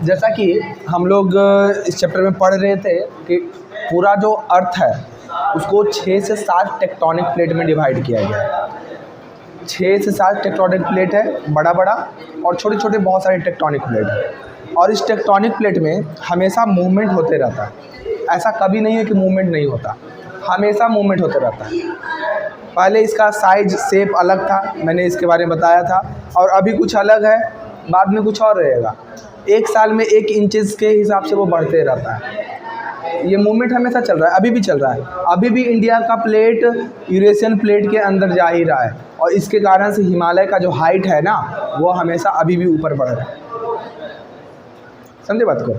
जैसा कि हम लोग इस चैप्टर में पढ़ रहे थे कि पूरा जो अर्थ है उसको 6 से 7 टेक्टोनिक प्लेट में डिवाइड किया गया है। 6 से 7 टेक्टोनिक प्लेट है, बड़ा बड़ा, और छोटे छोटे बहुत सारे टेक्टोनिक प्लेट है। और इस टेक्टोनिक प्लेट में हमेशा मूवमेंट होते रहता है। ऐसा कभी नहीं है कि मूवमेंट नहीं होता, हमेशा मूवमेंट होते रहता है। पहले इसका साइज शेप अलग था, मैंने इसके बारे में बताया था, और अभी कुछ अलग है, बाद में कुछ और रहेगा। एक साल में 1 इंचेस के हिसाब से वो बढ़ते रहता है। ये मूवमेंट हमेशा चल रहा है, अभी भी चल रहा है। अभी भी इंडिया का प्लेट यूरेशियन प्लेट के अंदर जा ही रहा है, और इसके कारण से हिमालय का जो हाइट है ना, वो हमेशा अभी भी ऊपर बढ़ रहा है। समझे बात को?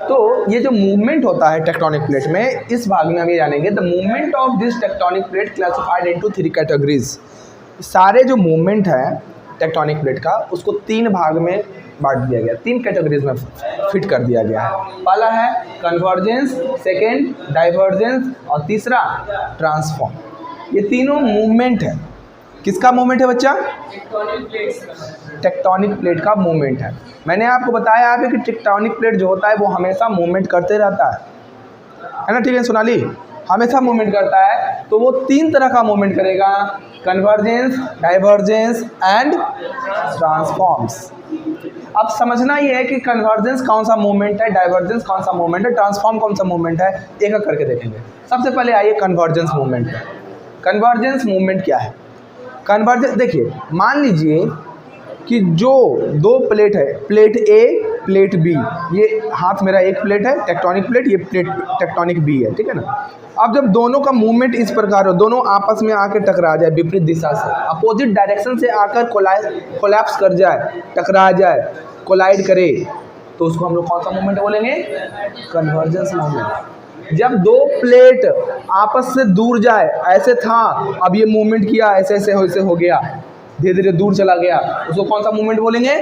तो ये जो मूवमेंट होता है टेक्टोनिक प्लेट में, इस भाग में हम ये जानेंगे the movement of this tectonic plate classified into 3 categories. सारे जो मूवमेंट है टेक्टोनिक प्लेट का, उसको 3 भाग में बांट दिया गया, 3 कैटेगरीज में फिट कर दिया गया है। पहला है कन्वर्जेंस, सेकेंड डाइवर्जेंस, और तीसरा ट्रांसफॉर्म। ये तीनों मूवमेंट है। किसका मूवमेंट है बच्चा? टेक्टोनिक प्लेट का मूवमेंट है। मैंने आपको बताया है कि टेक्टोनिक प्लेट जो होता है वो हमेशा मूवमेंट करते रहता है ना? ठीक है सोनाली, हमेशा मूवमेंट करता है। तो वो 3 तरह का मूवमेंट करेगा, कन्वर्जेंस, डाइवर्जेंस एंड ट्रांसफॉर्म्स। अब समझना ये है कि कन्वर्जेंस कौन सा मूवमेंट है, डाइवर्जेंस कौन सा मूवमेंट है, ट्रांसफॉर्म कौन सा मूवमेंट है, एक एक करके देखेंगे। सबसे पहले आइए कन्वर्जेंस मूवमेंट पे। कन्वर्जेंस मूवमेंट क्या है? कन्वर्जेंस देखिए, मान लीजिए कि जो 2 प्लेट है, प्लेट ए, प्लेट बी, ये हाथ मेरा एक प्लेट है टेक्टोनिक प्लेट, ये प्लेट टेक्टोनिक बी है, ठीक है ना? अब जब दोनों का मूवमेंट इस प्रकार हो, दोनों आपस में आकर टकरा जाए विपरीत दिशा से, अपोजिट डायरेक्शन से आकर कोलैप्स कर जाए, टकरा जाए, कोलाइड करे, तो उसको हम लोग कौन सा मूवमेंट बोलेंगे? Convergence movement. जब 2 प्लेट आपस से दूर जाए, ऐसे था, अब ये मूवमेंट किया, ऐसे हो गया, धीरे धीरे दूर चला गया, उसको कौन सा मूवमेंट बोलेंगे?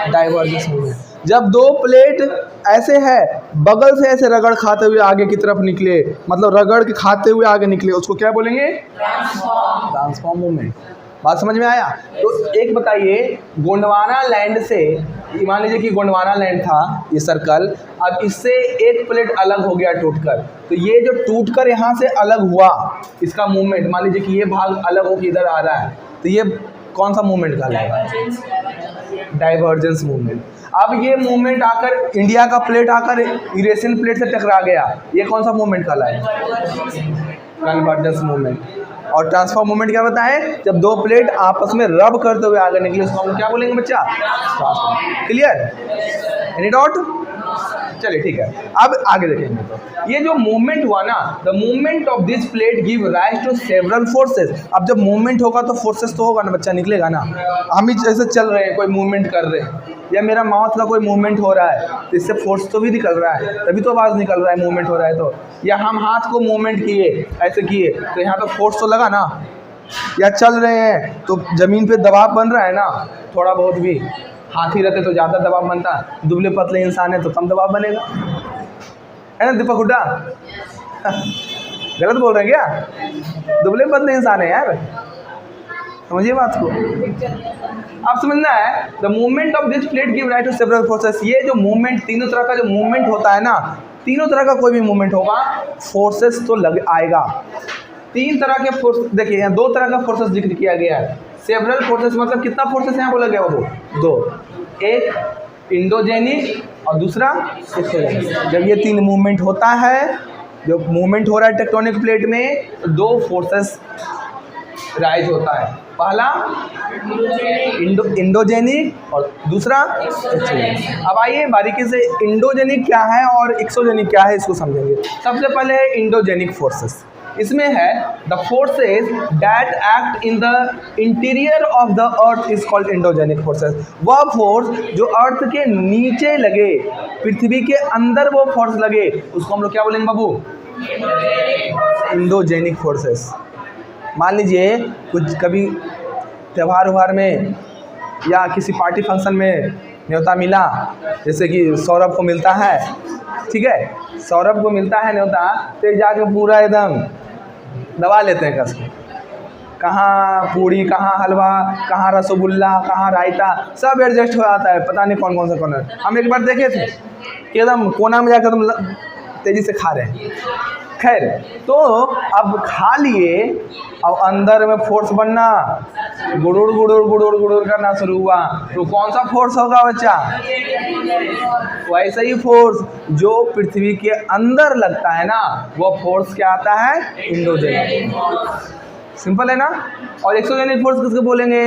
Divergence movement. जब 2 प्लेट ऐसे है, बगल से ऐसे रगड़ खाते हुए आगे की तरफ निकले, मतलब रगड़ के खाते हुए आगे निकले, उसको क्या बोलेंगे? Transform movement. बात समझ में आया? तो एक बताइए, गोंडवाना लैंड से, मान लीजिए कि गोंडवाना लैंड था ये सर्कल, अब इससे एक प्लेट अलग हो गया टूटकर, तो ये जो टूटकर यहाँ से अलग हुआ, इसका मूवमेंट, मान लीजिए कि ये भाग अलग होकर इधर आ रहा है, तो ये कौन सा मूवमेंट कहलाएगा? Divergence movement. अब ये मूवमेंट आकर इंडिया का प्लेट आकर यूरेशियन प्लेट से टकरा गया, ये कौन सा मूवमेंट कहलाएगा? Convergence movement. और ट्रांसफॉर्म मूवमेंट क्या होता है? जब 2 प्लेट आपस में रब करते हुए आगे निकले, उसको हम क्या बोलेंगे बच्चा? क्लियर? Any doubt? चलिए ठीक है, अब आगे देखेंगे। तो ये जो मूवमेंट हुआ ना, the movement of this plate give rise to several forces. अब जब मूवमेंट होगा तो फोर्सेस तो होगा ना बच्चा, निकलेगा ना। हम ही जैसे चल रहे हैं, कोई मूवमेंट कर रहे हैं, या मेरा माउथ का कोई मूवमेंट हो रहा है, तो इससे फोर्स तो भी निकल रहा है, तभी तो आवाज़ निकल रहा है, मूवमेंट हो रहा है तो। या हम हाथ को मूवमेंट किए, ऐसे किए, तो यहाँ तो फोर्स तो लगा ना। या चल रहे हैं तो ज़मीन पे दबाव बन रहा है ना, थोड़ा बहुत भी। हाथी रहते तो ज़्यादा दबाव बनता, दुबले पतले इंसान है तो कम दबाव बनेगा, है ना दीपक हुड्डा? गलत बोल रहे हैं क्या? दुबले पतले इंसान है यार, समझिए बात को। आप समझना है, the movement of this plate give rise to several forces. ये जो मूवमेंट, तीनों तरह का जो मूवमेंट होता है ना, तीनों तरह का कोई भी मूवमेंट होगा, फोर्सेस तो लग आएगा। 3 तरह के फोर्स, देखिए यहाँ 2 तरह का फोर्सेस जिक्र किया गया है। सेवरल फोर्सेस मतलब कितना फोर्सेस यहाँ बोला गया? वो 2, एक इंडोजेनिक और दूसरा एक्सोजेनिक। जब ये 3 मूवमेंट होता है, जो मूवमेंट हो रहा है टेक्टोनिक प्लेट में, तो 2 फोर्सेस राइज होता है। पहला इंडोजेनिक और दूसरा एक्सोजेनिक। अब आइए बारीकी से इंडोजेनिक क्या है और एक्सोजेनिक क्या है, इसको समझेंगे। सबसे पहले है इंडोजेनिक फोर्सेस। इसमें है the forces that act in the interior of the earth is called endogenic forces. वह फोर्स जो अर्थ के नीचे लगे, पृथ्वी के अंदर वो फोर्स लगे, उसको हम लोग क्या बोलेंगे बाबू? Endogenic forces. मान लीजिए कुछ कभी त्यौहार उहार में या किसी पार्टी फंक्शन में न्योता मिला, जैसे कि सौरभ को मिलता है, ठीक है, सौरभ को मिलता है न्योता, तो जाके पूरा एकदम दबा लेते हैं कस के, कहाँ पूड़ी, कहाँ हलवा, कहाँ रसगुल्ला, कहाँ रायता, सब एडजस्ट हो जाता है। पता नहीं कौन कौन सा कॉर्नर। हम एक बार देखे थे कि एकदम कोना में जाकर एकदम तेज़ी से खा रहे हैं। खैर, तो अब खा लिए और अंदर में फोर्स बनना, गुड़ुड़ गुड़ुड़ गुड़ुड़ गुड़ुड़ करना शुरू हुआ। तो कौन सा फोर्स होगा बच्चा? वैसा ही फोर्स जो पृथ्वी के अंदर लगता है ना, वो फोर्स क्या आता है? इंडोजेनिक। सिंपल है ना। और एक्सोजेनिक फोर्स किसको बोलेंगे?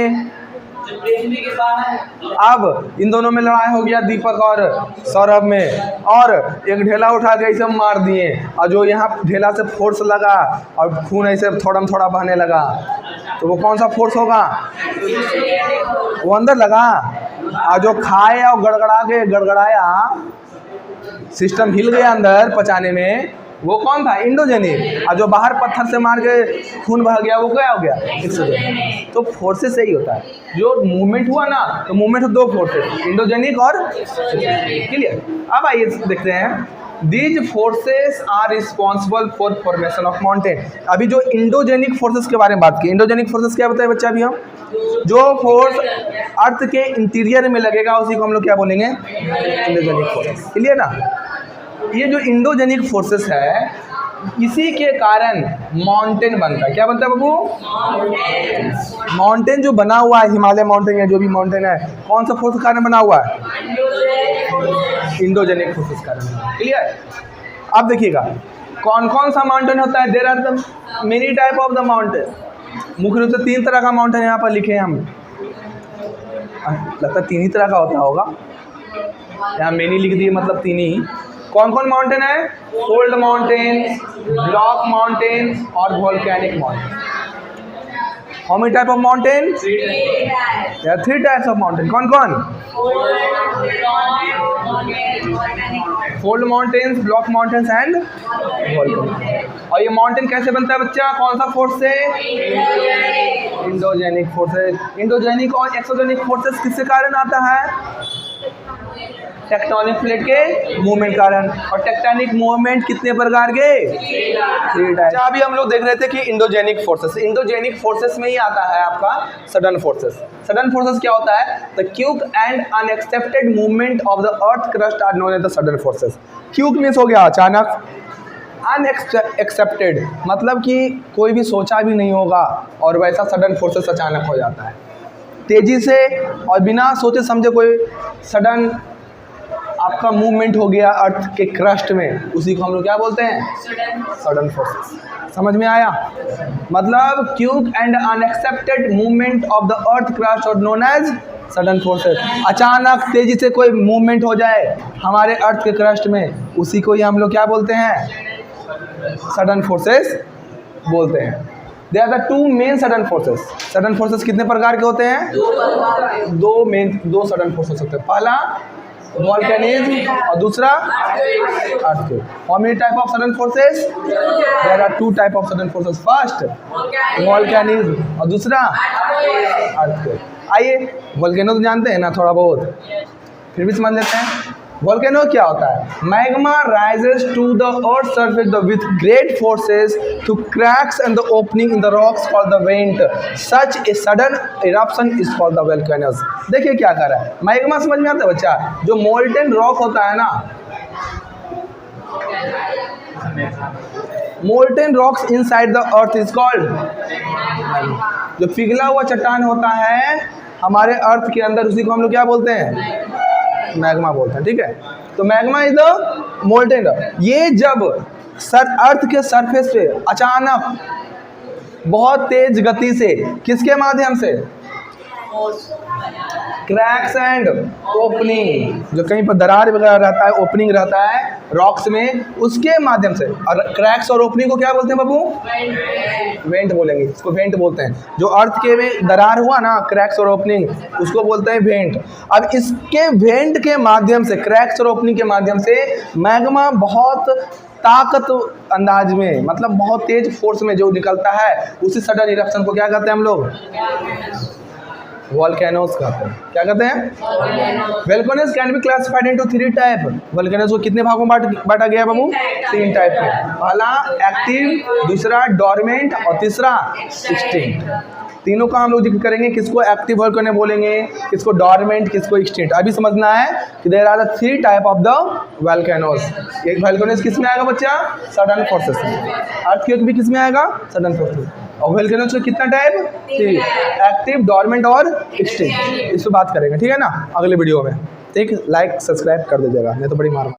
अब इन दोनों में लड़ाई हो गया, दीपक और सौरभ में, और एक ढेला उठा के ऐसे मार दिए, और जो यहाँ ढेला से फोर्स लगा और खून ऐसे थोड़ा थोड़ा बहने लगा, तो वो कौन सा फोर्स होगा? वो अंदर लगा। और जो खाए और गड़गड़ाया, सिस्टम हिल गया अंदर पचाने में, वो कौन था? इंडोजेनिक। और जो बाहर पत्थर से मार के खून बह गया, वो क्या हो गया? एक्सोजेनिक। तो फोर्सेस यही होता है, जो मूवमेंट हुआ ना, तो मूवमेंट दो फोर्सेस, इंडोजेनिक और क्लियर। अब आइए देखते हैं, these forces are responsible for formation of mountain. अभी जो इंडोजेनिक फोर्सेस के बारे में बात की, इंडोजेनिक फोर्सेस क्या बताए बच्चा? अभी हम जो फोर्स अर्थ के इंटीरियर में लगेगा उसी को हम लोग क्या बोलेंगे? Endogenic forces. क्लियर ना। ये जो इंडोजेनिक फोर्सेस है, इसी के कारण माउंटेन बनता है। क्या बनता है बाबू? माउंटेन जो बना हुआ है, हिमालय माउंटेन या जो भी माउंटेन है, कौन सा फोर्स के कारण बना हुआ है? इंडोजेनिक फोर्सेस के कारण। क्लियर। अब देखिएगा कौन कौन सा माउंटेन होता है। There are the many type of the mountain. मुख्य रूप से 3 तरह का माउंटेन यहाँ पर लिखे हैं हम। लगता है 3 ही तरह का होता होगा, यहाँ मेनी लिख दिए, मतलब 3 ही। कौन कौन माउंटेन है? फोल्ड माउंटेन, ब्लॉक माउंटेन और volcanic mountain. How many type of mountain? 3 types of mountain. कौन कौन? Fold mountains, block mountains and volcanic. और ये माउंटेन कैसे बनता है बच्चा? कौन सा फोर्स से? Endogenic forces. इंडोजेनिक और एक्सोजेनिक फोर्सेस किसके कारण आता है? टेक्टोनिक प्लेट के मूवमेंट कारण। और टेक्टोनिक मूवमेंट कितने प्रकार के? 3 टाइप। अभी हम लोग देख रहे थे कि इंडोजेनिक फोर्सेस, इंडोजेनिक फोर्सेस में ही आता है आपका सडन फोर्सेस। सडन फोर्सेस क्या होता है? The quick and unexpected movement of the earth crust are known as the sudden forces. Quick means हो गया अचानक, अनएक्सेप्टेड मतलब कि कोई भी सोचा भी नहीं होगा, और वैसा सडन फोर्सेस अचानक हो जाता है, तेजी से और बिना सोचे समझे कोई सडन आपका मूवमेंट हो गया अर्थ के क्रस्ट में, उसी को हम लोग क्या बोलते हैं? Sudden forces. समझ में आया? मतलब quick and unaccepted movement of the earth crust और नोन एज सडन फोर्सेस। अचानक तेजी से कोई मूवमेंट हो जाए हमारे अर्थ के क्रस्ट में, उसी को ही हम लोग क्या बोलते हैं? सडन फोर्सेस बोलते हैं। They are the 2 main sudden forces. Sudden forces कितने प्रकार के होते हैं? 2 सडन फोर्सेस होते हैं। पहला वोल्केनिज्म और दूसरा earthquake. How many type of sudden forces? There are 2 type of sudden forces. First volcanism और दूसरा अर्थक्वेक। आइए, वोल्केनो तो जानते हैं ना थोड़ा बहुत, फिर भी समझ लेते हैं। वोल्केनो क्या होता है? Magma rises to the earth surface with great forces to cracks and the opening in the rocks called the vent. Such a sudden eruption is called the volcanoes. देखिए क्या कर रहा है। मैग्मा समझ में आता है बच्चा? जो मोल्टेन रॉक होता है ना, molten rocks inside the earth is called, जो पिघला हुआ चट्टान होता है हमारे अर्थ के अंदर, उसी को हम लोग क्या बोलते हैं? मैग्मा बोलते हैं। ठीक है, तो magma is the molten rock. ये जब अर्थ के सरफेस पे अचानक बहुत तेज गति से, किसके माध्यम से? क्रैक्स एंड ओपनिंग, जो कहीं पर दरार वगैरह रहता है, ओपनिंग रहता है रॉक्स में, उसके माध्यम से। और क्रैक्स और ओपनिंग को क्या बोलते हैं बाबू? वेंट बोलेंगे, इसको वेंट बोलते हैं। जो अर्थ के में दरार हुआ ना, क्रैक्स और ओपनिंग, उसको बोलते हैं वेंट। अब इसके वेंट के माध्यम से, क्रैक्स और ओपनिंग के माध्यम से मैग्मा बहुत ताकत अंदाज में, मतलब बहुत तेज फोर्स में जो निकलता है, उसी सडन इरप्शन को क्या कहते हैं हम लोग? वोल्केनोस कहते हैं। क्या कहते हैं? Volcanoes can be classified into 3 type. Volcanoes को कितने भागों में बांटा गया है बाबू? 3 टाइप में। पहला एक्टिव, दूसरा डोरमेंट और तीसरा एक्सटिंक्ट। तीनों का हम लोग जिक्र करेंगे। किसको एक्टिव वोल्केनो बोलेंगे, किसको डोरमेंट, किसको एक्सटिंक्ट। अभी समझना है कि there are the 3 type of the volcanoes. एक वोल्केनोस किस में आएगा बच्चा? सडन फोर्सेस में। अर्थक्वेक भी किस में आएगा? Sudden forces. और वोल्केनोस का कितना टाइप? 3, एक्टिव, डोरमेंट और एक्सटिंक्ट। इस पर बात करेंगे, ठीक है ना, अगले वीडियो में। ठीक, लाइक सब्सक्राइब कर दीजिएगा, नहीं तो बड़ी मार